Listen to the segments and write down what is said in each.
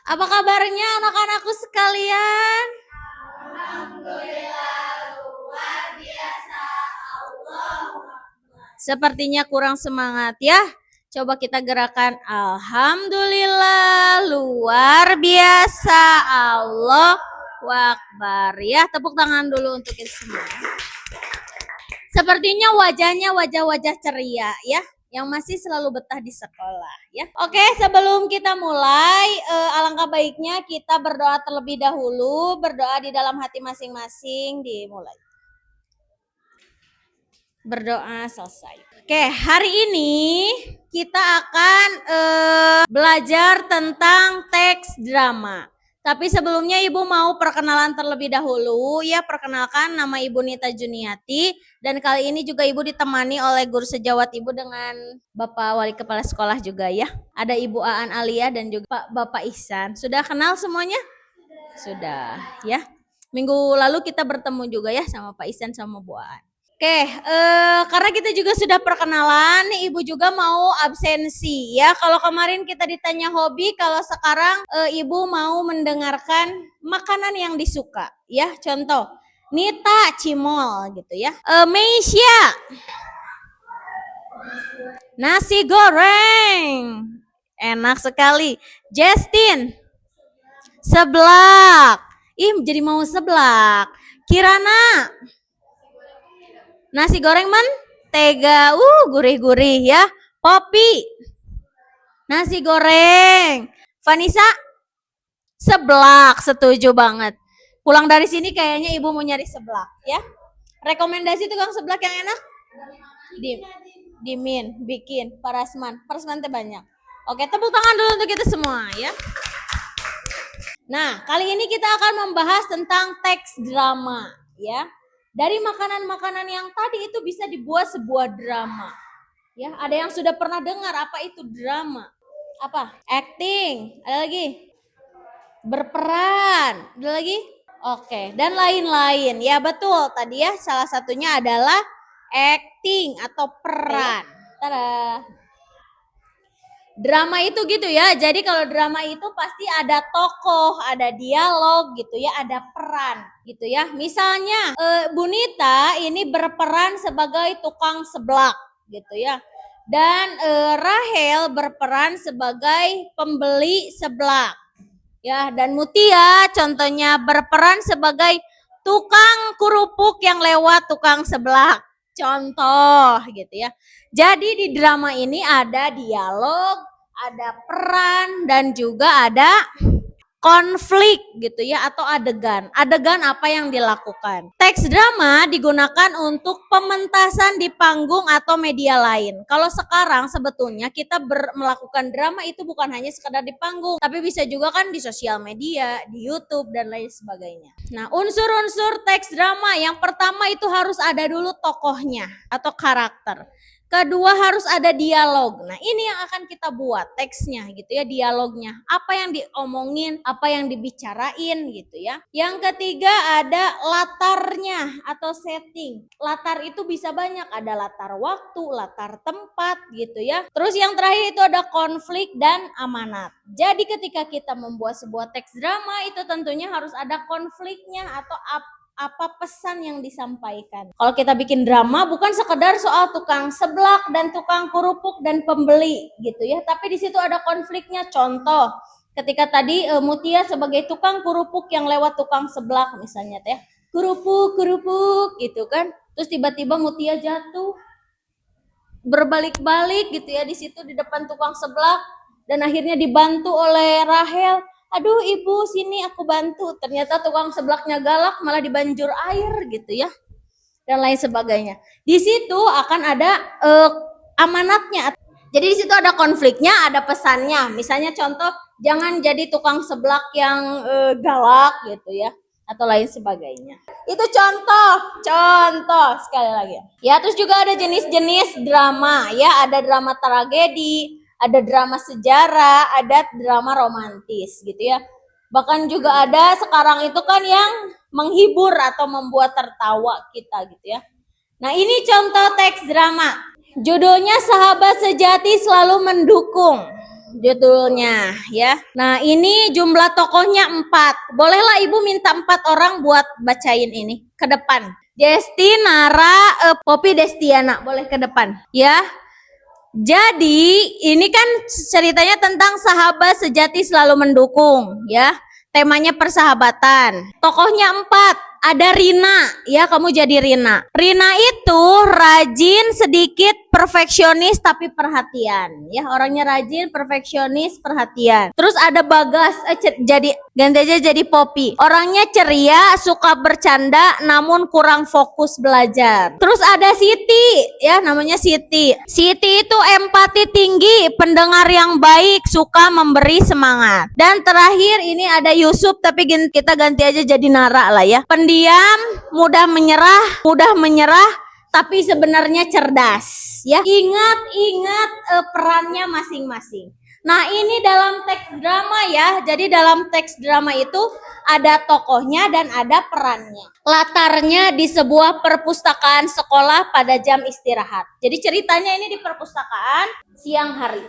Apa kabarnya anak-anakku sekalian? Sepertinya kurang semangat ya. Coba kita gerakan Alhamdulillah luar biasa Allahu Akbar ya. Tepuk tangan dulu untuk itu semua. Sepertinya wajahnya wajah-wajah ceria ya, yang masih selalu betah di sekolah ya. Oke, sebelum kita mulai, alangkah baiknya kita berdoa terlebih dahulu, berdoa di dalam hati masing-masing, dimulai. Berdoa selesai. Oke, hari ini kita akan belajar tentang teks drama. Tapi sebelumnya Ibu mau perkenalan terlebih dahulu ya. Perkenalkan, nama Ibu Nita Juniati dan kali ini juga Ibu ditemani oleh guru sejawat Ibu dengan Bapak Wali Kepala Sekolah juga ya. Ada Ibu Aan Alia dan juga Bapak Ihsan. Sudah kenal semuanya? Sudah ya. Minggu lalu kita bertemu juga ya sama Pak Ihsan sama Bu Aan. Oke, karena kita juga sudah perkenalan, Ibu juga mau absensi ya. Kalau kemarin kita ditanya hobi, kalau sekarang Ibu mau mendengarkan makanan yang disuka ya. Contoh, Nita cimol gitu ya. Meisya nasi goreng, enak sekali. Justin seblak, jadi mau seblak. Kirana nasi goreng mentega, gurih-gurih ya. Poppy, nasi goreng. Vanessa, seblak, setuju banget. Pulang dari sini kayaknya Ibu mau nyari seblak ya. Rekomendasi tukang seblak yang enak? Dimin, bikin, Parasman teh banyak. Oke, tepuk tangan dulu untuk kita semua ya. Nah, kali ini kita akan membahas tentang teks drama ya. Dari makanan-makanan yang tadi itu bisa dibuat sebuah drama. Ya, ada yang sudah pernah dengar apa itu drama? Apa? Acting. Ada lagi? Berperan. Ada lagi? Oke, dan lain-lain. Ya, betul. Tadi ya salah satunya adalah acting atau peran. Tada. Drama itu gitu ya. Jadi kalau drama itu pasti ada tokoh, ada dialog gitu ya, ada peran gitu ya. Misalnya Bu Nita ini berperan sebagai tukang seblak gitu ya. Dan Rahel berperan sebagai pembeli seblak. Ya, dan Mutia contohnya berperan sebagai tukang kerupuk yang lewat tukang seblak. Contoh gitu ya. Jadi di drama ini ada dialog, ada peran, dan juga ada konflik gitu ya atau adegan. Adegan apa yang dilakukan. Teks drama digunakan untuk pementasan di panggung atau media lain. Kalau sekarang sebetulnya kita melakukan drama itu bukan hanya sekedar di panggung, tapi bisa juga kan di sosial media, di YouTube dan lain sebagainya. Nah, unsur-unsur teks drama yang pertama itu harus ada dulu tokohnya atau karakter. Kedua harus ada dialog. Nah, ini yang akan kita buat teksnya gitu ya, dialognya. Apa yang diomongin, apa yang dibicarain gitu ya. Yang ketiga ada latarnya atau setting. Latar itu bisa banyak, ada latar waktu, latar tempat gitu ya. Terus yang terakhir itu ada konflik dan amanat. Jadi ketika kita membuat sebuah teks drama itu tentunya harus ada konfliknya atau apa pesan yang disampaikan. Kalau kita bikin drama bukan sekedar soal tukang seblak dan tukang kerupuk dan pembeli gitu ya, tapi di situ ada konfliknya. Contoh, ketika tadi Mutia sebagai tukang kerupuk yang lewat tukang seblak misalnya teh, kerupuk gitu kan. Terus tiba-tiba Mutia jatuh berbalik-balik gitu ya di situ di depan tukang seblak dan akhirnya dibantu oleh Rahel. Aduh ibu sini aku bantu, ternyata tukang seblaknya galak malah dibanjur air gitu ya dan lain sebagainya. Di situ akan ada amanatnya. Jadi di situ ada konfliknya, ada pesannya. Misalnya contoh, jangan jadi tukang seblak yang galak gitu ya atau lain sebagainya. Itu contoh sekali lagi. Ya, terus juga ada jenis-jenis drama ya, ada drama tragedi, ada drama sejarah, ada drama romantis gitu ya. Bahkan juga ada sekarang itu kan yang menghibur atau membuat tertawa kita gitu ya. Nah, ini contoh teks drama. Judulnya Sahabat Sejati Selalu Mendukung. judulnya ya. Nah, ini jumlah tokohnya 4. Bolehlah Ibu minta 4 orang buat bacain ini ke depan. Desti, Nara, Poppy, Destiana. Boleh ke depan ya. Jadi ini kan ceritanya tentang sahabat sejati selalu mendukung ya. Temanya persahabatan. Tokohnya 4. Ada Rina, ya kamu jadi Rina. Rina itu rajin, sedikit perfeksionis tapi perhatian. Ya orangnya rajin, perfeksionis, perhatian. Terus ada Bagas, jadi ganti aja jadi Poppy. Orangnya ceria, suka bercanda, namun kurang fokus belajar. Terus ada Siti, ya namanya Siti. Siti itu empati tinggi, pendengar yang baik, suka memberi semangat. Dan terakhir ini ada Yusuf, tapi kita ganti aja jadi Nara lah ya. Pendiam, mudah menyerah, tapi sebenarnya cerdas. Ya, ingat perannya masing-masing. Nah, ini dalam teks drama ya. Jadi dalam teks drama itu ada tokohnya dan ada perannya. Latarnya di sebuah perpustakaan sekolah pada jam istirahat. Jadi ceritanya ini di perpustakaan siang hari.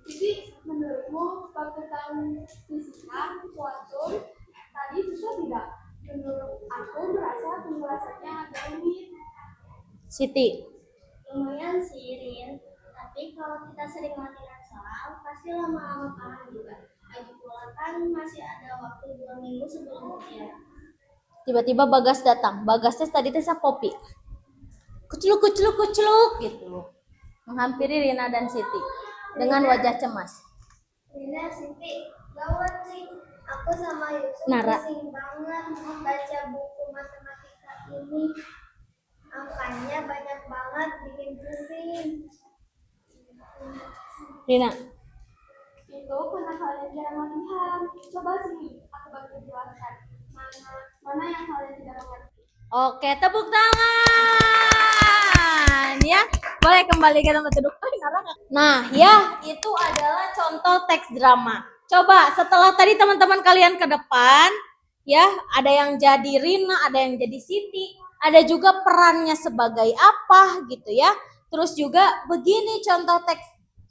Jadi menurutmu fakultas fisika suatu tadi susah tidak? Menurut aku merasa pembahasannya agak rumit. Siti. Lumayan sih, Rin. Tapi kalau kita sering latihan soal, pasti lama-lama paham juga. Lagi pula kan masih ada waktu 2 minggu sebelum ujian. Tiba-tiba Bagas datang. Bagasnya tadi teh Poppy. Kucluk gitu. Menghampiri Rina dan Siti dengan wajah cemas. Rina, Siti, gawat sih. Aku sama Yusuf Nara. pusing banget membaca buku matematika ini. Angkanya banyak banget, bikin pusing. Rina. Itu karena kalian jarang latihan. Coba sini, aku bantu jelaskan. Mana yang kalian tidak mengerti. Oke, tepuk tangan ya. Boleh kembali ke tempat duduk. Nah, ya, itu adalah contoh teks drama. Coba setelah tadi teman-teman kalian ke depan, ya, ada yang jadi Rina, ada yang jadi Siti, ada juga perannya sebagai apa gitu ya. Terus juga begini contoh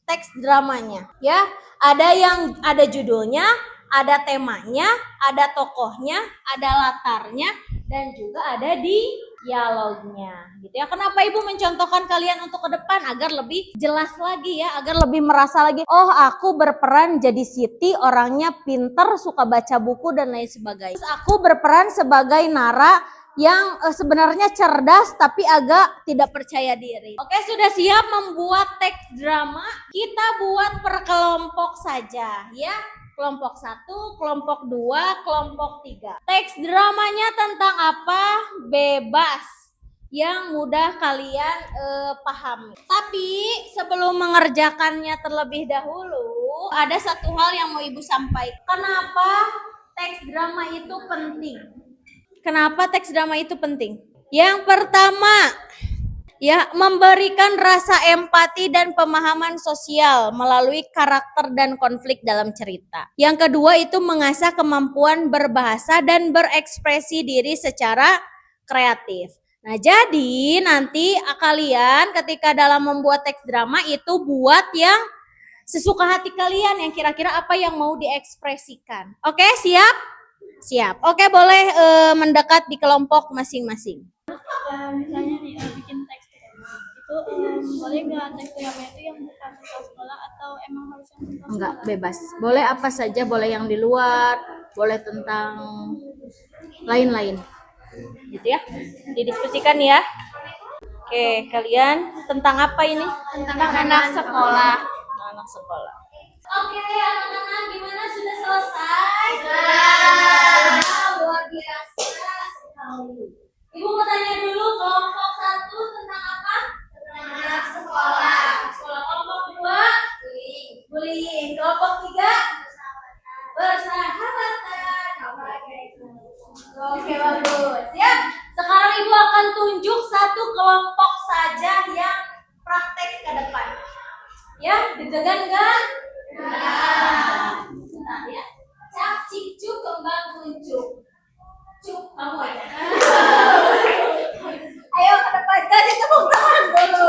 teks dramanya, ya. Ada judulnya, ada temanya, ada tokohnya, ada latarnya, dan juga ada di dialognya gitu ya. Kenapa Ibu mencontohkan kalian untuk ke depan agar lebih jelas lagi ya, agar lebih merasa lagi, oh aku berperan jadi Siti, orangnya pinter, suka baca buku dan lain sebagainya. Terus aku berperan sebagai Nara yang sebenarnya cerdas tapi agak tidak percaya diri. Oke, sudah siap membuat teks drama? Kita buat per kelompok saja ya. Kelompok 1, kelompok 2, kelompok 3. Teks dramanya tentang apa? Bebas. Yang mudah kalian pahami. Tapi sebelum mengerjakannya terlebih dahulu, ada satu hal yang mau Ibu sampaikan. Kenapa teks drama itu penting? Kenapa teks drama itu penting? Yang pertama, ya, memberikan rasa empati dan pemahaman sosial melalui karakter dan konflik dalam cerita. Yang kedua itu mengasah kemampuan berbahasa dan berekspresi diri secara kreatif. Nah, jadi nanti kalian ketika dalam membuat teks drama itu buat yang sesuka hati kalian, yang kira-kira apa yang mau diekspresikan. Oke, siap? Siap. Oke, boleh mendekat di kelompok masing-masing. Misalnya nih, bikin teks itu boleh nggak teks drama itu yang bukan tentang sekolah atau emang harus yang tentang Enggak, sekolah? bebas. Boleh apa saja, boleh yang di luar, boleh tentang lain-lain. Gitu ya. Didiskusikan ya. Oke, kalian tentang apa ini? Tentang anak sekolah. Anak sekolah. Oke, anak-anak gimana, sudah selesai? Luar biasa sekali. Ibu mau tanya dulu, kelompok 1 tentang apa? Anak sekolah. Kelompok 2? Bullying. Kelompok 3? Persahabatan. Oke, bagus. Ya, sekarang Ibu akan tunjuk satu kelompok saja yang praktek ke depan. Ya, deg-degan enggak? Nah, ya. Cak, cik, cuk, kembang, kuncuk. Cuk, kamu aja. Ayo ke depan, kasih tepuk tangan dulu.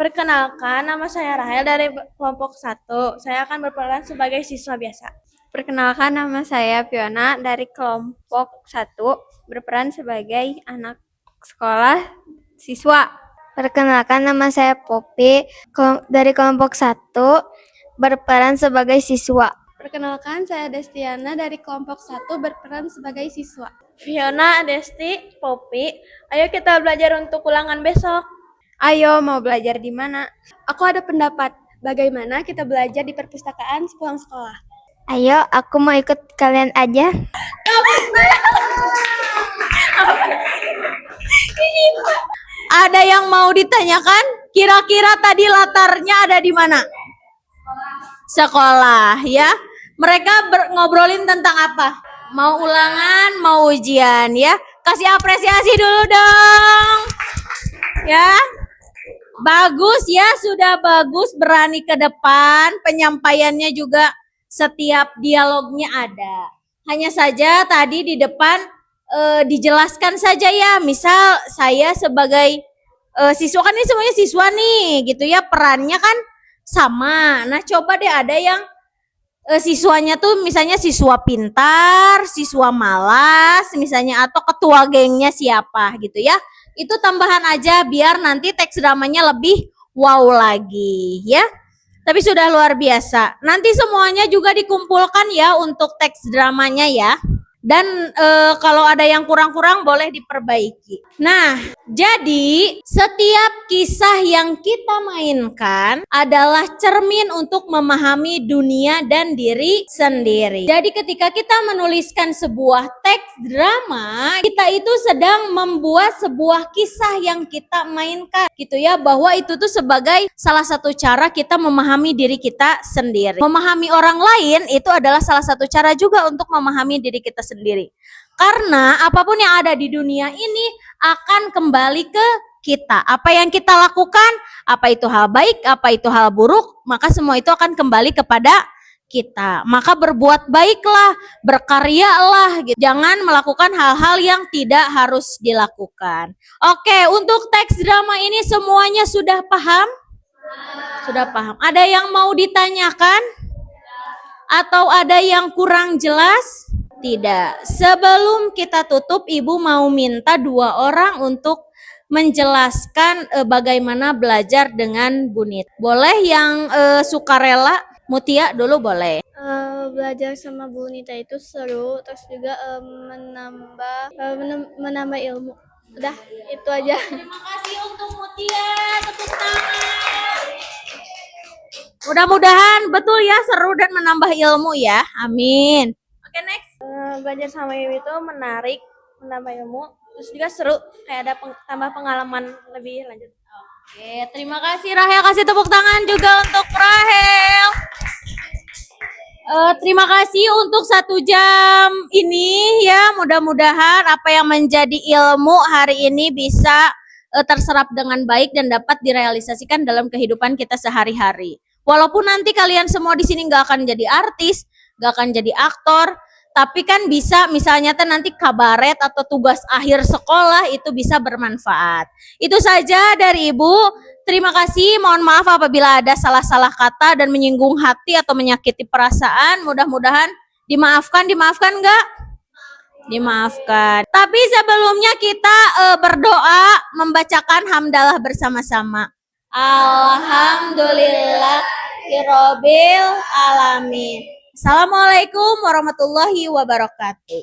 Perkenalkan, nama saya Rahel dari kelompok 1. Saya akan berperan sebagai siswa biasa. Perkenalkan, nama saya Fiona dari kelompok 1, berperan sebagai anak sekolah siswa. Perkenalkan, nama saya Poppy dari kelompok 1, berperan sebagai siswa. Perkenalkan, saya Destiana dari kelompok 1, berperan sebagai siswa. Fiona, Desti, Poppy, ayo kita belajar untuk ulangan besok. Ayo, mau belajar di mana? Aku ada pendapat, bagaimana kita belajar di perpustakaan sepulang sekolah? Ayo, aku mau ikut kalian aja. Ada yang mau ditanyakan? Kira-kira tadi latarnya ada di mana? Sekolah, ya. Mereka ngobrolin tentang apa? Mau ulangan, mau ujian, ya. Kasih apresiasi dulu dong. Ya. Bagus ya, sudah bagus, berani ke depan, penyampaiannya juga setiap dialognya ada. Hanya saja tadi di depan dijelaskan saja ya, misal saya sebagai siswa, kan ini semuanya siswa nih gitu ya, perannya kan sama. Nah coba deh ada yang siswanya tuh misalnya siswa pintar, siswa malas misalnya, atau ketua gengnya siapa gitu ya. Itu tambahan aja biar nanti teks dramanya lebih wow lagi ya. Tapi sudah luar biasa. Nanti semuanya juga dikumpulkan ya untuk teks dramanya ya. Dan kalau ada yang kurang-kurang boleh diperbaiki. Nah, jadi setiap kisah yang kita mainkan adalah cermin untuk memahami dunia dan diri sendiri. Jadi ketika kita menuliskan sebuah teks drama, kita itu sedang membuat sebuah kisah yang kita mainkan gitu ya, bahwa itu tuh sebagai salah satu cara kita memahami diri kita sendiri. Memahami orang lain itu adalah salah satu cara juga untuk memahami diri kita sendiri. Karena apapun yang ada di dunia ini akan kembali ke kita. Apa yang kita lakukan, apa itu hal baik, apa itu hal buruk, maka semua itu akan kembali kepada kita. Maka berbuat baiklah, berkaryalah gitu. Jangan melakukan hal-hal yang tidak harus dilakukan. Oke, untuk teks drama ini semuanya sudah paham? Sudah paham. Ada yang mau ditanyakan? Atau ada yang kurang jelas? Tidak. Sebelum kita tutup, Ibu mau minta 2 orang untuk menjelaskan bagaimana belajar dengan Bunit. Boleh yang sukarela? Mutia dulu boleh. Belajar sama Bu Nita itu seru, terus juga menambah ilmu. Udah, itu aja. Terima kasih untuk Mutia, tepuk tangan. Mudah-mudahan betul ya, seru dan menambah ilmu ya. Amin. Oke, next. Belajar sama Ibu itu menarik, menambah ilmu, terus juga seru, kayak ada tambah pengalaman lebih lanjut. Oke, terima kasih Rahel. Kasih tepuk tangan juga untuk Rahel. Terima kasih untuk 1 jam ini ya. Mudah-mudahan apa yang menjadi ilmu hari ini bisa terserap dengan baik dan dapat direalisasikan dalam kehidupan kita sehari-hari. Walaupun nanti kalian semua di sini nggak akan jadi artis, nggak akan jadi aktor, tapi kan bisa misalnya nanti kabaret atau tugas akhir sekolah itu bisa bermanfaat. Itu saja dari Ibu. Terima kasih. Mohon maaf apabila ada salah-salah kata dan menyinggung hati atau menyakiti perasaan. Mudah-mudahan dimaafkan. Dimaafkan nggak? Dimaafkan. Tapi sebelumnya kita berdoa membacakan hamdalah bersama-sama. Alhamdulillahirabbil alamin. Assalamualaikum warahmatullahi wabarakatuh.